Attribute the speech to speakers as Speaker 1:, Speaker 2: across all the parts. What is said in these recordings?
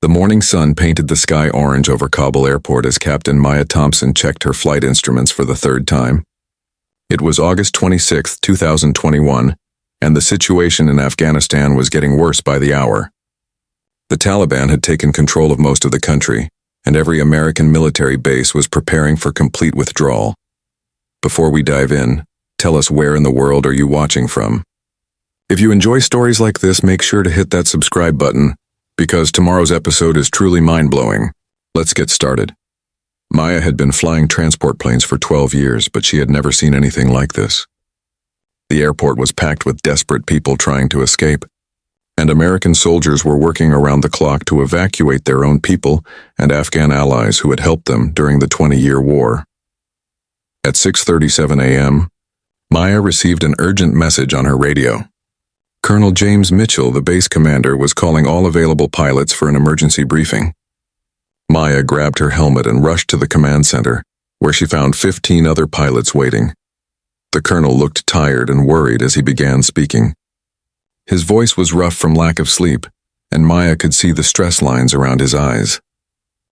Speaker 1: The morning sun painted the sky orange over Kabul airport as Captain Maya Thompson checked her flight instruments for the third time. It was August 26, 2021, and the situation in Afghanistan was getting worse by the hour. The Taliban had taken control of most of the country, and every American military base was preparing for complete withdrawal. Before we dive in, tell us where in the world are you watching from? If you enjoy stories like this, make sure to hit that subscribe button, because tomorrow's episode is truly mind-blowing. Let's get started. Maya had been flying transport planes for 12 years, but she had never seen anything like this. The airport was packed with desperate people trying to escape, and American soldiers were working around the clock to evacuate their own people and Afghan allies who had helped them during the 20-year war. At 6:37 a.m., Maya received an urgent message on her radio. Colonel James Mitchell, the base commander, was calling all available pilots for an emergency briefing. Maya grabbed her helmet and rushed to the command center, where she found 15 other pilots waiting. The colonel looked tired and worried as he began speaking. His voice was rough from lack of sleep, and Maya could see the stress lines around his eyes.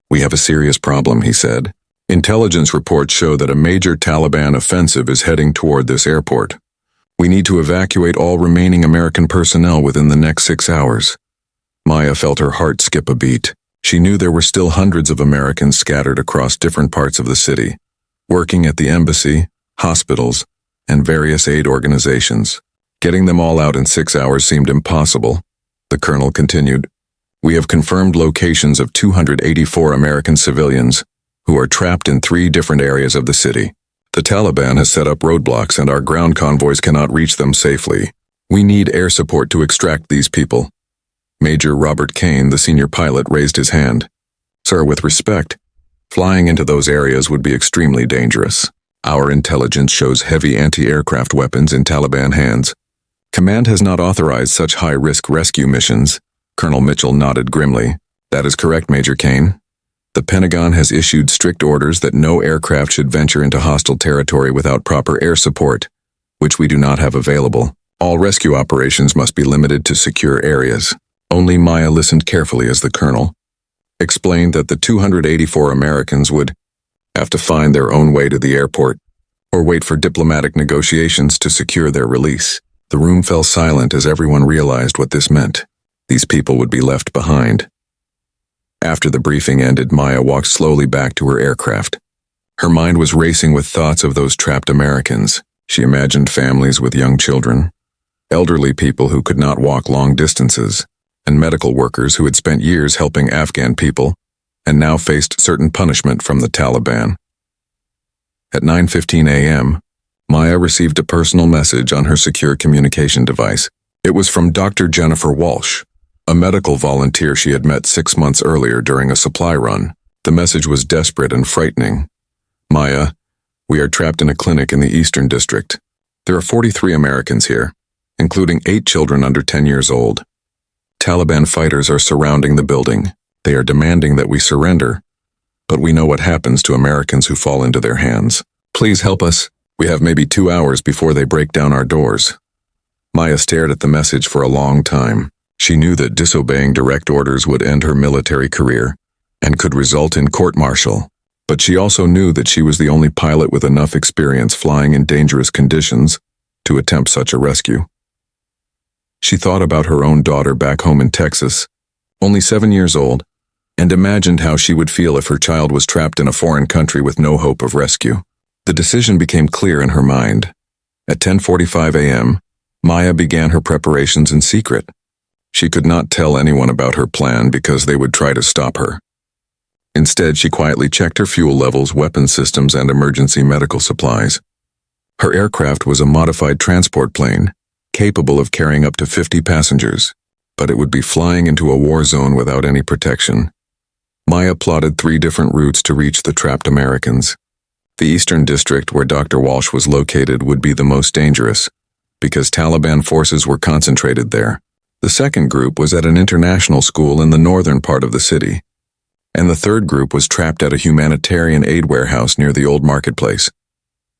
Speaker 1: "We have a serious problem," he said. "Intelligence reports show that a major Taliban offensive is heading toward this airport. We need to evacuate all remaining American personnel within the next 6 hours." Maya felt her heart skip a beat. She knew there were still hundreds of Americans scattered across different parts of the city, working at the embassy, hospitals, and various aid organizations. Getting them all out in 6 hours seemed impossible. The colonel continued, "We have confirmed locations of 284 American civilians who are trapped in 3 different areas of the city. The Taliban has set up roadblocks and our ground convoys cannot reach them safely. We need air support to extract these people." Major Robert Kane, the senior pilot, raised his hand. "Sir, with respect, flying into those areas would be extremely dangerous. Our intelligence shows heavy anti-aircraft weapons in Taliban hands. Command has not authorized such high-risk rescue missions." Colonel Mitchell nodded grimly. "That is correct, Major Kane. The Pentagon has issued strict orders that no aircraft should venture into hostile territory without proper air support, which we do not have available. All rescue operations must be limited to secure areas." Only Maya listened carefully as the colonel explained that the 284 Americans would have to find their own way to the airport or wait for diplomatic negotiations to secure their release. The room fell silent as everyone realized what this meant. These people would be left behind. After the briefing ended, Maya walked slowly back to her aircraft. Her mind was racing with thoughts of those trapped Americans. She imagined families with young children, elderly people who could not walk long distances, and medical workers who had spent years helping Afghan people and now faced certain punishment from the Taliban. At 9:15 a.m., Maya received a personal message on her secure communication device. It was from Dr. Jennifer Walsh, a medical volunteer she had met 6 months earlier during a supply run. The message was desperate and frightening. "Maya, we are trapped in a clinic in the Eastern District. There are 43 Americans here, including 8 children under 10 years old. Taliban fighters are surrounding the building. They are demanding that we surrender, but we know what happens to Americans who fall into their hands. Please help us. We have maybe 2 hours before they break down our doors." Maya stared at the message for a long time. She knew that disobeying direct orders would end her military career and could result in court-martial, but she also knew that she was the only pilot with enough experience flying in dangerous conditions to attempt such a rescue. She thought about her own daughter back home in Texas, only 7 years old, and imagined how she would feel if her child was trapped in a foreign country with no hope of rescue. The decision became clear in her mind. At 10:45 a.m., Maya began her preparations in secret. She could not tell anyone about her plan because they would try to stop her. Instead, she quietly checked her fuel levels, weapon systems, and emergency medical supplies. Her aircraft was a modified transport plane, capable of carrying up to 50 passengers, but it would be flying into a war zone without any protection. Maya plotted 3 different routes to reach the trapped Americans. The Eastern District, where Dr. Walsh was located, would be the most dangerous, because Taliban forces were concentrated there. The second group was at an international school in the northern part of the city, and the third group was trapped at a humanitarian aid warehouse near the old marketplace.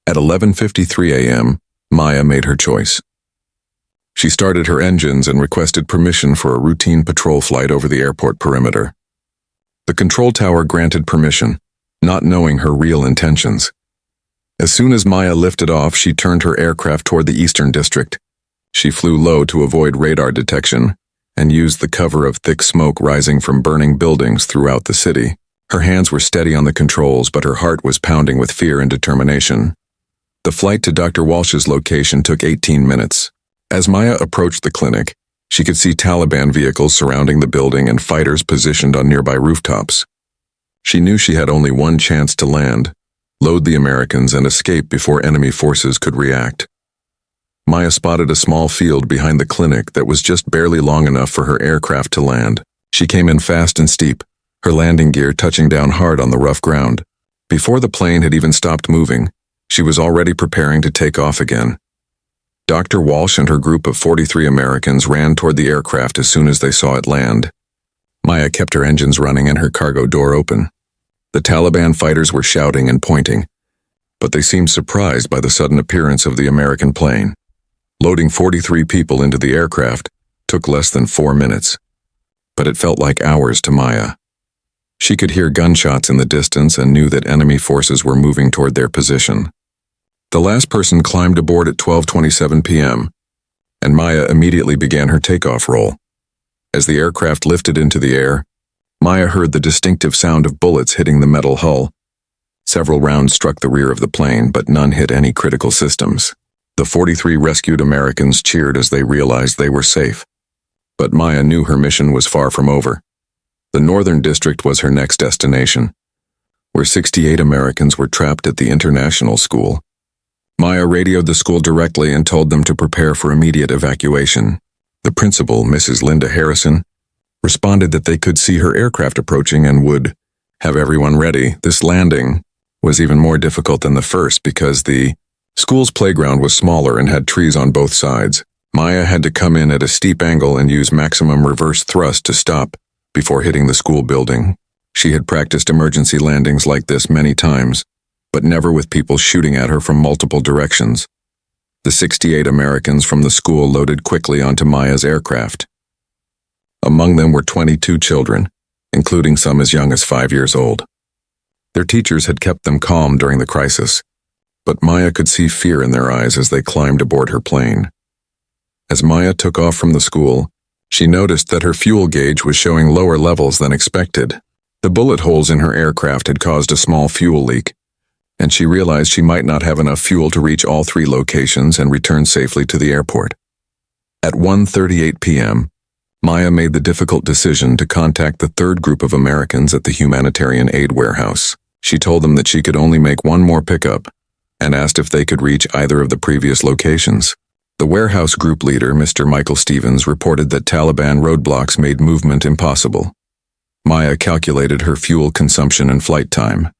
Speaker 1: At 11:53 a.m., Maya made her choice. She started her engines and requested permission for a routine patrol flight over the airport perimeter. The control tower granted permission, not knowing her real intentions. As soon as Maya lifted off, she turned her aircraft toward the Eastern District. She flew low to avoid radar detection and used the cover of thick smoke rising from burning buildings throughout the city. Her hands were steady on the controls, but her heart was pounding with fear and determination. The flight to Dr. Walsh's location took 18 minutes. As Maya approached the clinic, she could see Taliban vehicles surrounding the building and fighters positioned on nearby rooftops. She knew she had only one chance to land, load the Americans, and escape before enemy forces could react. Maya spotted a small field behind the clinic that was just barely long enough for her aircraft to land. She came in fast and steep, her landing gear touching down hard on the rough ground. Before the plane had even stopped moving, she was already preparing to take off again. Dr. Walsh and her group of 43 Americans ran toward the aircraft as soon as they saw it land. Maya kept her engines running and her cargo door open. The Taliban fighters were shouting and pointing, but they seemed surprised by the sudden appearance of the American plane. Loading 43 people into the aircraft took less than 4 minutes, but it felt like hours to Maya. She could hear gunshots in the distance and knew that enemy forces were moving toward their position. The last person climbed aboard at 12:27 p.m., and Maya immediately began her takeoff roll. As the aircraft lifted into the air, Maya heard the distinctive sound of bullets hitting the metal hull. Several rounds struck the rear of the plane, but none hit any critical systems. The 43 rescued Americans cheered as they realized they were safe. But Maya knew her mission was far from over. The Northern District was her next destination, where 68 Americans were trapped at the international school. Maya radioed the school directly and told them to prepare for immediate evacuation. The principal, Mrs. Linda Harrison, responded that they could see her aircraft approaching and would have everyone ready. This landing was even more difficult than the first because the school's playground was smaller and had trees on both sides. Maya had to come in at a steep angle and use maximum reverse thrust to stop before hitting the school building. She had practiced emergency landings like this many times, but never with people shooting at her from multiple directions. The 68 Americans from the school loaded quickly onto Maya's aircraft. Among them were 22 children, including some as young as 5 years old. Their teachers had kept them calm during the crisis, but Maya could see fear in their eyes as they climbed aboard her plane. As Maya took off from the school, she noticed that her fuel gauge was showing lower levels than expected. The bullet holes in her aircraft had caused a small fuel leak, and she realized she might not have enough fuel to reach all 3 locations and return safely to the airport. At 1:38 p.m., Maya made the difficult decision to contact the third group of Americans at the humanitarian aid warehouse. She told them that she could only make one more pickup and asked if they could reach either of the previous locations. The warehouse group leader, Mr. Michael Stevens, reported that Taliban roadblocks made movement impossible. Maya calculated her fuel consumption and flight time.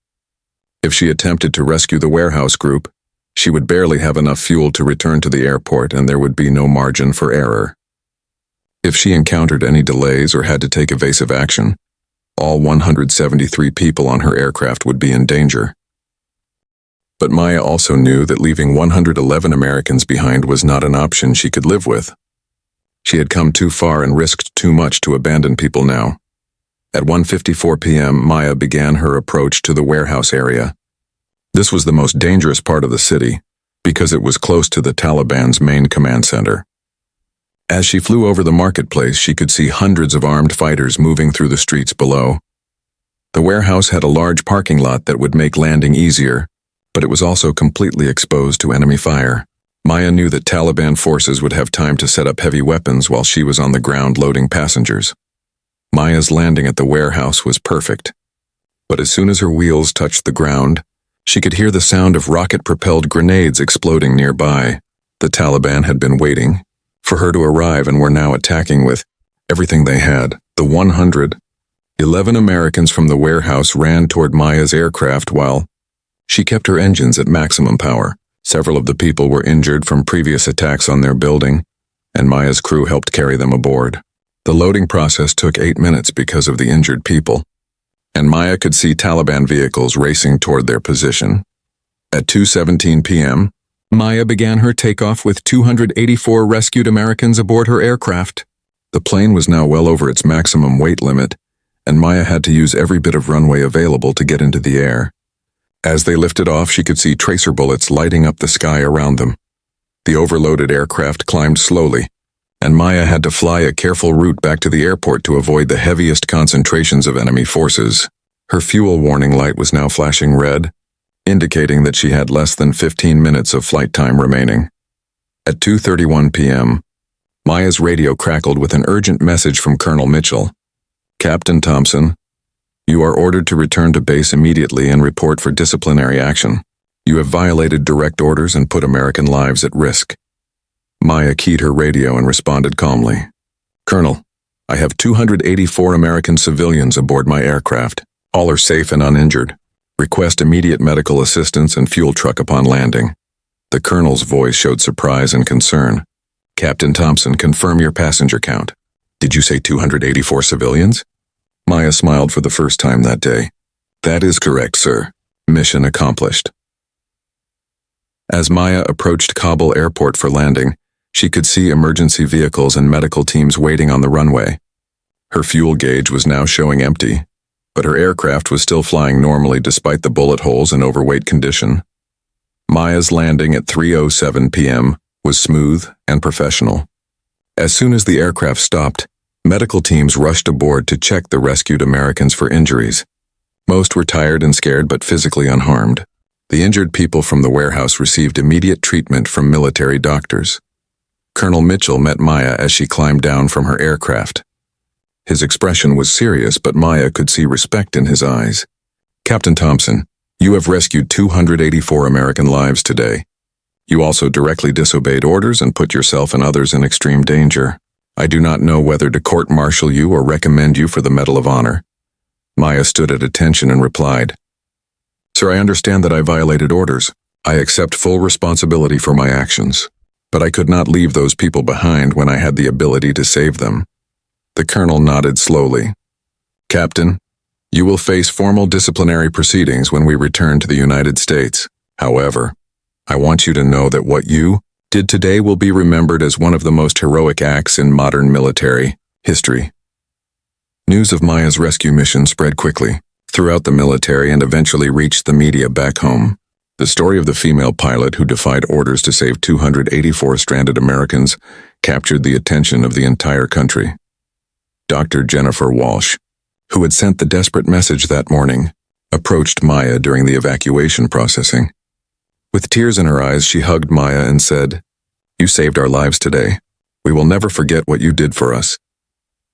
Speaker 1: If she attempted to rescue the warehouse group, she would barely have enough fuel to return to the airport and there would be no margin for error. If she encountered any delays or had to take evasive action, all 173 people on her aircraft would be in danger. But Maya also knew that leaving 111 Americans behind was not an option she could live with. She had come too far and risked too much to abandon people now. At 1:54 p.m., Maya began her approach to the warehouse area. This was the most dangerous part of the city because it was close to the Taliban's main command center. As she flew over the marketplace, she could see hundreds of armed fighters moving through the streets below. The warehouse had a large parking lot that would make landing easier, but it was also completely exposed to enemy fire. Maya knew that Taliban forces would have time to set up heavy weapons while she was on the ground loading passengers. Maya's landing at the warehouse was perfect, but as soon as her wheels touched the ground, she could hear the sound of rocket-propelled grenades exploding nearby. The Taliban had been waiting for her to arrive and were now attacking with everything they had. The 111 Americans from the warehouse ran toward Maya's aircraft while she kept her engines at maximum power. Several of the people were injured from previous attacks on their building, and Maya's crew helped carry them aboard. The loading process took 8 minutes because of the injured people, and Maya could see Taliban vehicles racing toward their position. At 2:17 p.m., Maya began her takeoff with 284 rescued Americans aboard her aircraft. The plane was now well over its maximum weight limit, and Maya had to use every bit of runway available to get into the air. As they lifted off, she could see tracer bullets lighting up the sky around them. The overloaded aircraft climbed slowly, and Maya had to fly a careful route back to the airport to avoid the heaviest concentrations of enemy forces. Her fuel warning light was now flashing red, indicating that she had less than 15 minutes of flight time remaining. At 2:31 p.m., Maya's radio crackled with an urgent message from Colonel Mitchell. "Captain Thompson, you are ordered to return to base immediately and report for disciplinary action. You have violated direct orders and put American lives at risk." Maya keyed her radio and responded calmly. "Colonel, I have 284 American civilians aboard my aircraft. All are safe and uninjured. Request immediate medical assistance and fuel truck upon landing." The colonel's voice showed surprise and concern. "Captain Thompson, confirm your passenger count." "Did you say 284 civilians?" Maya smiled for the first time that day. "That is correct, sir. Mission accomplished." As Maya approached Kabul airport for landing, she could see emergency vehicles and medical teams waiting on the runway. Her fuel gauge was now showing empty, but her aircraft was still flying normally despite the bullet holes and overweight condition. Maya's landing at 3:07 p.m. was smooth and professional. As soon as the aircraft stopped, medical teams rushed aboard to check the rescued Americans for injuries. Most were tired and scared but physically unharmed. The injured people from the warehouse received immediate treatment from military doctors. Colonel Mitchell met Maya as she climbed down from her aircraft. His expression was serious, but Maya could see respect in his eyes. "Captain Thompson, you have rescued 284 American lives today. You also directly disobeyed orders and put yourself and others in extreme danger. I do not know whether to court-martial you or recommend you for the Medal of Honor." Maya stood at attention and replied, "Sir, I understand that I violated orders. I accept full responsibility for my actions. But I could not leave those people behind when I had the ability to save them." The colonel nodded slowly. "Captain, you will face formal disciplinary proceedings when we return to the United States. However, I want you to know that what you did today will be remembered as one of the most heroic acts in modern military history." News of Maya's rescue mission spread quickly throughout the military and eventually reached the media back home. The story of the female pilot who defied orders to save 284 stranded Americans captured the attention of the entire country. Dr. Jennifer Walsh, who had sent the desperate message that morning, approached Maya during the evacuation processing. With tears in her eyes, she hugged Maya and said, "You saved our lives today. We will never forget what you did for us."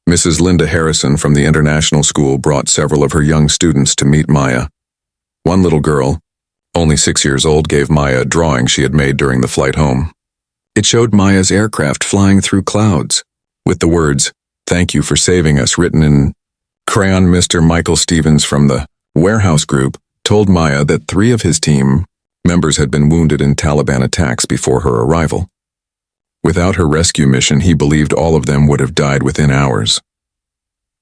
Speaker 1: Mrs. Linda Harrison from the international school brought several of her young students to meet Maya. One little girl, only 6 years old, gave Maya a drawing she had made during the flight home. It showed Maya's aircraft flying through clouds, with the words, "Thank you for saving us," written in crayon. Mr. Michael Stevens from the warehouse group told Maya that 3 of his team members had been wounded in Taliban attacks before her arrival. Without her rescue mission, he believed all of them would have died within hours.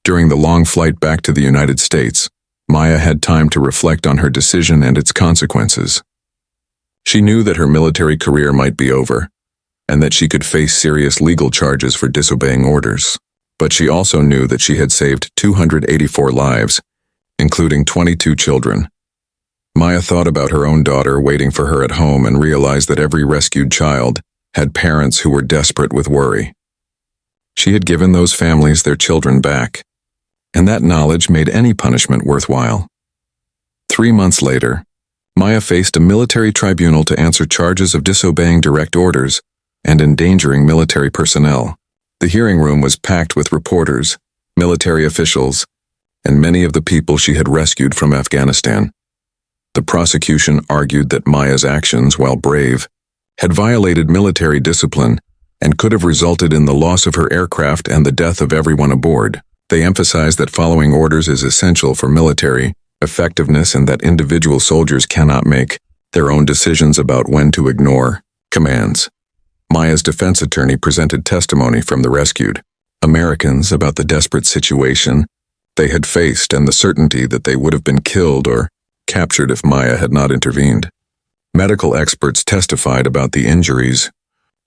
Speaker 1: During the long flight back to the United States, Maya had time to reflect on her decision and its consequences. She knew that her military career might be over, and that she could face serious legal charges for disobeying orders. But she also knew that she had saved 284 lives, including 22 children. Maya thought about her own daughter waiting for her at home and realized that every rescued child had parents who were desperate with worry. She had given those families their children back, and that knowledge made any punishment worthwhile. 3 months later, Maya faced a military tribunal to answer charges of disobeying direct orders and endangering military personnel. The hearing room was packed with reporters, military officials, and many of the people she had rescued from Afghanistan. The prosecution argued that Maya's actions, while brave, had violated military discipline and could have resulted in the loss of her aircraft and the death of everyone aboard. They emphasized that following orders is essential for military effectiveness and that individual soldiers cannot make their own decisions about when to ignore commands. Maya's defense attorney presented testimony from the rescued Americans about the desperate situation they had faced and the certainty that they would have been killed or captured if Maya had not intervened. Medical experts testified about the injuries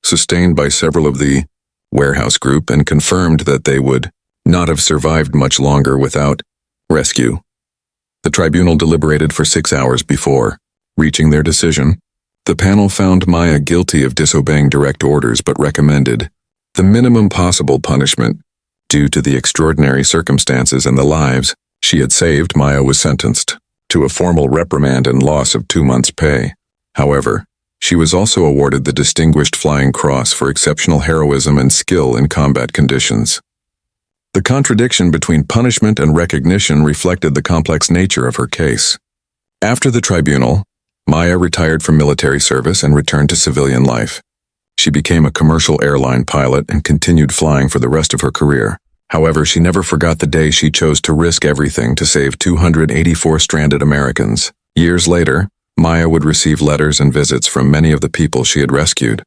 Speaker 1: sustained by several of the warehouse group and confirmed that they would not have survived much longer without Rescue. The tribunal deliberated for 6 hours before reaching their decision. The panel found Maya guilty of disobeying direct orders but recommended the minimum possible punishment. Due to the extraordinary circumstances and the lives she had saved, Maya was sentenced to a formal reprimand and loss of 2 months' pay. However, she was also awarded the Distinguished Flying Cross for exceptional heroism and skill in combat conditions. The contradiction between punishment and recognition reflected the complex nature of her case. After the tribunal, Maya retired from military service and returned to civilian life. She became a commercial airline pilot and continued flying for the rest of her career. However, she never forgot the day she chose to risk everything to save 284 stranded Americans. Years later, Maya would receive letters and visits from many of the people she had rescued.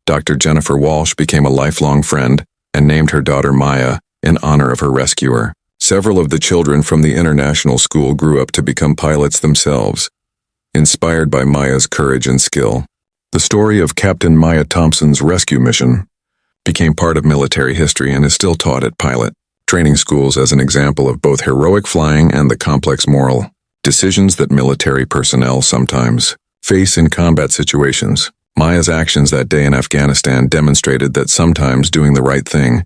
Speaker 1: Dr. Jennifer Walsh became a lifelong friend and named her daughter Maya in honor of her rescuer. Several of the children from the international school grew up to become pilots themselves, inspired by Maya's courage and skill. The story of Captain Maya Thompson's rescue mission became part of military history and is still taught at pilot training schools as an example of both heroic flying and the complex moral decisions that military personnel sometimes face in combat situations. Maya's actions that day in Afghanistan demonstrated that sometimes doing the right thing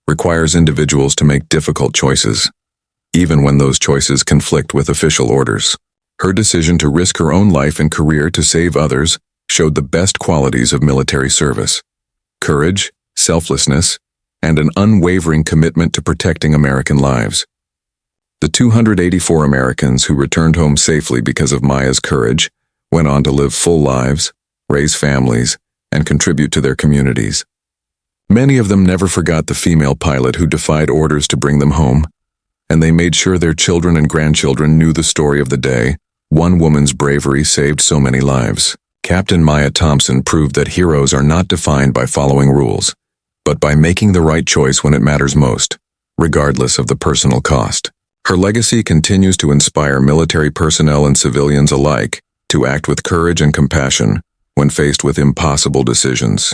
Speaker 1: requires individuals to make difficult choices, even when those choices conflict with official orders. Her decision to risk her own life and career to save others showed the best qualities of military service: courage, selflessness, and an unwavering commitment to protecting American lives. The 284 Americans who returned home safely because of Maya's courage went on to live full lives, raise families, and contribute to their communities. Many of them never forgot the female pilot who defied orders to bring them home, and they made sure their children and grandchildren knew the story of the day. One woman's bravery saved so many lives. Captain Maya Thompson proved that heroes are not defined by following rules, but by making the right choice when it matters most, regardless of the personal cost. Her legacy continues to inspire military personnel and civilians alike to act with courage and compassion when faced with impossible decisions.